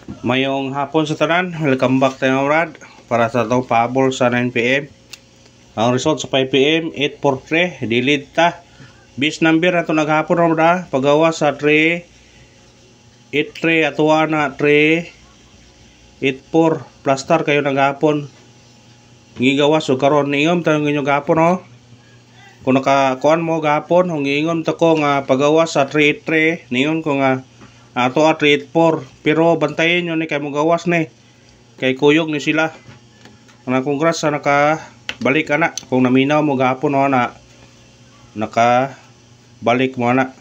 Mayong hapon sa tanan, welcome back tayo Rad para sa itong pahabol sa 9pm. Ang result sa 5pm, 843, delete ta. Bis number na ito naghapon na da, pagawa sa 383 atuwa na 384 plaster kayo naghapon. Gigawas o karon niingom tanong inyo gahapon no. Kung nakakuan mo gahapon, kung giingom ta ko nga pagawas sa 383, niingom ko nga ato 384, pero bantayin nyo ni kay mo gawas ni kay kuyog ni sila. Nga congrats sa nakabalik ana, kung naminaw mo gahapon no na nakabalik mo ana.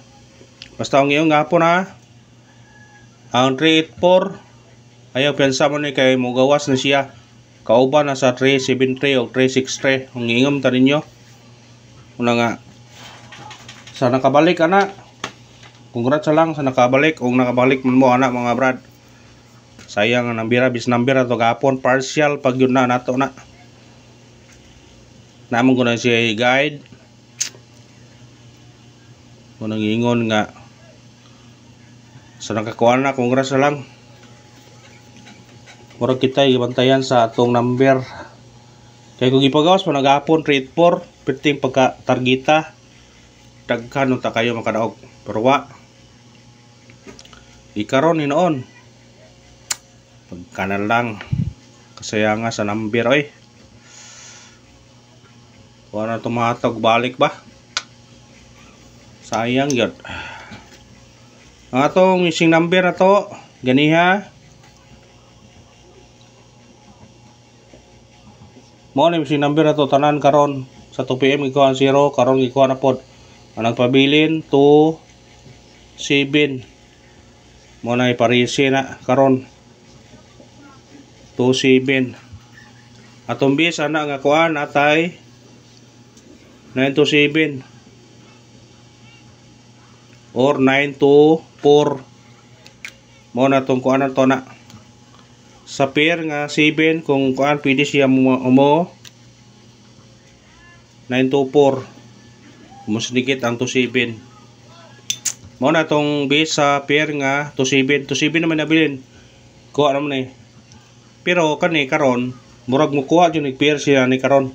Basta ang iyong gahapon ha, ang 384 ayaw pensa mo ni kay mo gawas na siya, kauban na sa 373 o 363. Ang ingom ta ninyo una nga sa nakabalik ana. Congrats lang sa nakabalik. Kung nakabalik man mo anak mga brad, sayang ang nambira bis number ato gapon partial pag yun na nato na namon ko na siya guide kung nangingon nga sa nakakuha na. Congrats lang, murag kita ibantayan sa atong number kay kung ipagawas mo nagapon 384 piting pagka targeta daghan ta kayo makadaog, pero wa ikaron ni noon pagkanan lang kasayanga sa number oy. Wala tumatog balik ba, sayang yun. Ang atong missing number na to ganiha mo ni missing number na to tanan karon sa 2pm ikuha 0 karon ikuha na pod ang nagpabilin 27 mo na iparisi na karon 27. Atong bis ana nga kuan atay 927 or 924 mo na tong kuan to na sa pair nga 7 kung kuan pwede siya mo 924 mas dikit ang 27 mo na tong base sa pair nga 27 naman nabilin kuha naman eh. Pero kani karon murag mo kuha jud ni pair siya ni karon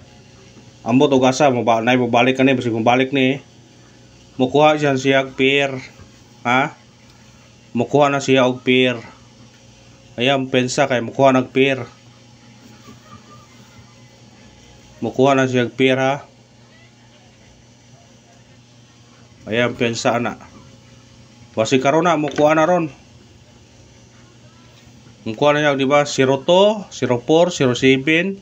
ambot og asa mo ba nay balik kani basi kung balik ni mo kuha siya pair ha, mo kuha na siya og pair. Ayam pensa kay mo kuha nag pair, mo kuha na siya pair ha. Ayam pensa na basi karon na mo kuha na ron. Mo kuha na niya di ba 02 04 07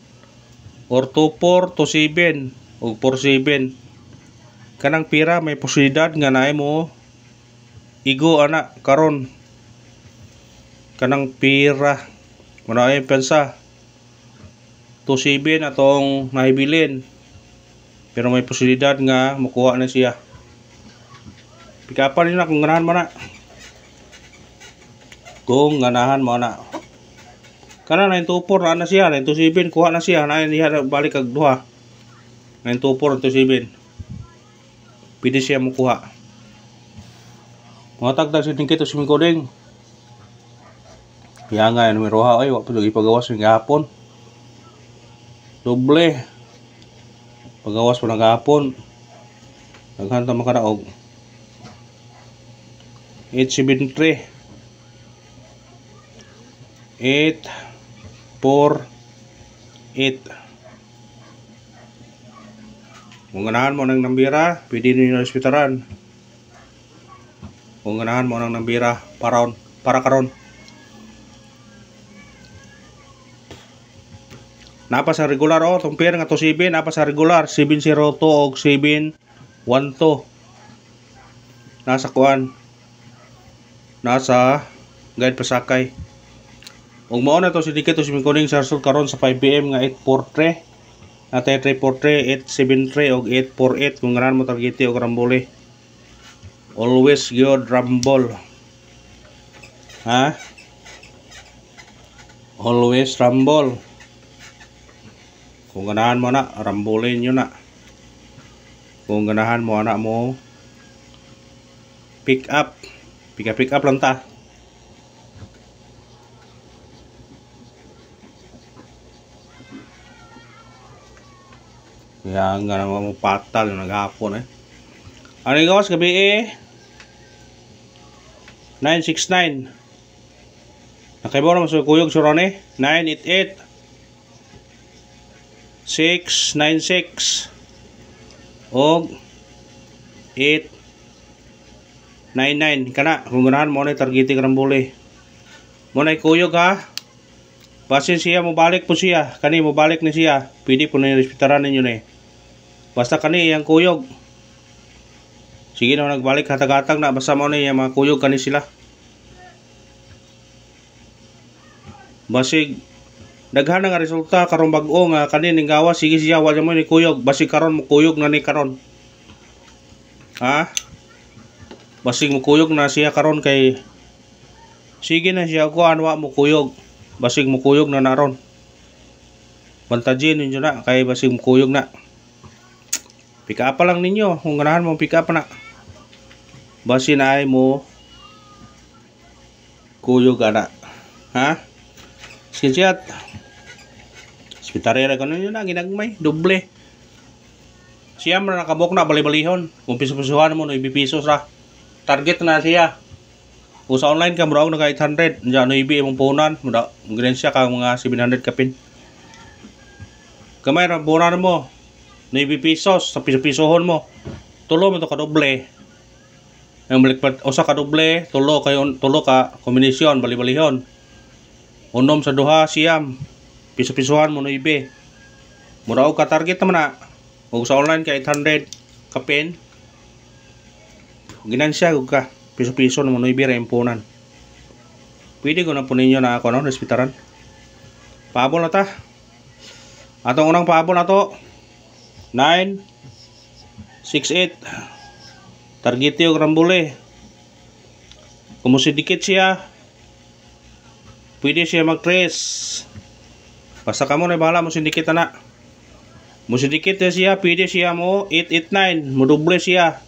or 24 27 o 47 kanang pira may posibilidad nga naay mo igo ana karon kanang pira mo na ay pensa 27 atong nahibilin, pero may posibilidad nga makuha na siya. Pikapan nila kung ganahan mo na. Kung ganahan mo na. Kana 924 na siya, 927 kuha na siya, na niya balik kag duha. 924 927. Pwede siya mo kuha. Mga tagdag sa tingkit o simikoding. Kaya nga numero ha, ay wala pa ipagawas ng gahapon. Doble. Pagawas pa ng gahapon. Naghanta makaraog. 873 848. Kung ganahan mo ng nambira, pwede ninyo respetaran. Kung ganahan mo ng nambira para karon. Napa sa regular o, itong pair nga to 7, napa sa regular 702 o 712. Nasa kuan, nasa guide pasakay. Ug mao na to si dikit to si mingkuning sa result karon sa 5pm nga 843 atay 343 873 og 848 kung ganahan mo targeti og rambole. Always good rumble ha, always rumble. Kung ganahan mo na rambole nyo na. Kung ganahan mo anak mo pick up lang ta. Kaya nga naman mo patal yung naghapon Ano yung gawas gabi 969. Nakaibaw naman sa kuyog surone 988 696 og 899 kana kung ganahan mo na targeti karambuli mo na kuyog ha. Basin siya mo balik po siya kani mo balik ni siya pwede po na respetaran ninyo na basta kani yang kuyog sige na nagbalik hatag-hatag na basta mo na yung mga kuyog kani sila basig daghan nga resulta karon bag-o nga kani ning gawas sige siya wala mo ni kuyog basig karon mo kuyog na ni karon ha basig mo kuyog na siya karon kay sige na siya ko anwa mo kuyog basig mo kuyog na naron bantadyin ninyo na kay basig mo kuyog na pick up lang ninyo kung ganahan mo pick up na basi na ay mo kuyog ana ha screenshot spitarera kanon yun na ginagmay doble siya man nakabok na bali-balihon kung piso-pisohan mo no ibipisos ra target na siya kung sa online ka muraw na ka 800 dyan no ibi imong punan mura ganyan siya ka mga 700 kapin kamay ra punan mo no ibipisos sa piso-pisohon mo tulo mo to ka doble ang balik o sa ka doble tulo ka kombinasyon bali-balihon unom sa duha siyam piso-pisohan mo no ibe mura og ka target naman na og sa online ka 800 kapin ginansya og ka piso-piso mo no ibe ra impunan pwede ko na po ninyo na ako no respetaran paabol na ta atong unang paabol na to 968 targeti og rambule kumusidikit siya pwede siya mag-trace basta kamo na bahala mo sindikit na mo sindikit na siya pwede siya mo 889 mo doble siya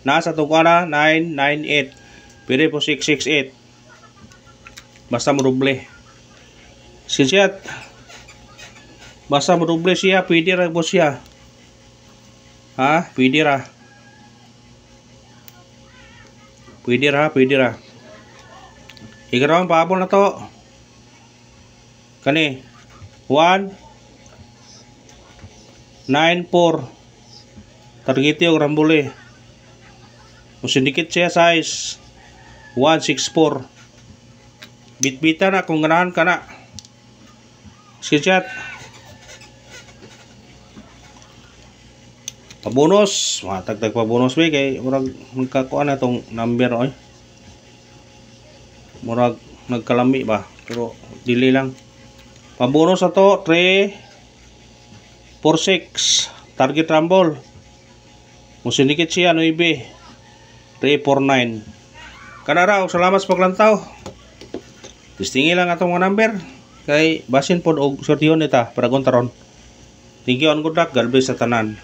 nasa tukana 998 pwede po 668 basta mo doble screenshot basta mo doble siya pwede ra po siya ha pwede ra ikarawang paabol na to kani 194 targeti og rambule musindikit siya size 164 bitbita na kung ganahan ka na screenshot pabonus matagtag pabonus be kay murag magkakuan na tong number murag nagkalami ba pero dili lang pabonus na to 346 target rumble musindikit siya 9 349 kanara og salamat sa paglantaw testingi lang atong mga number kay basin pod og sortihon nita para gontaron thank you on good luck God bless sa tanan.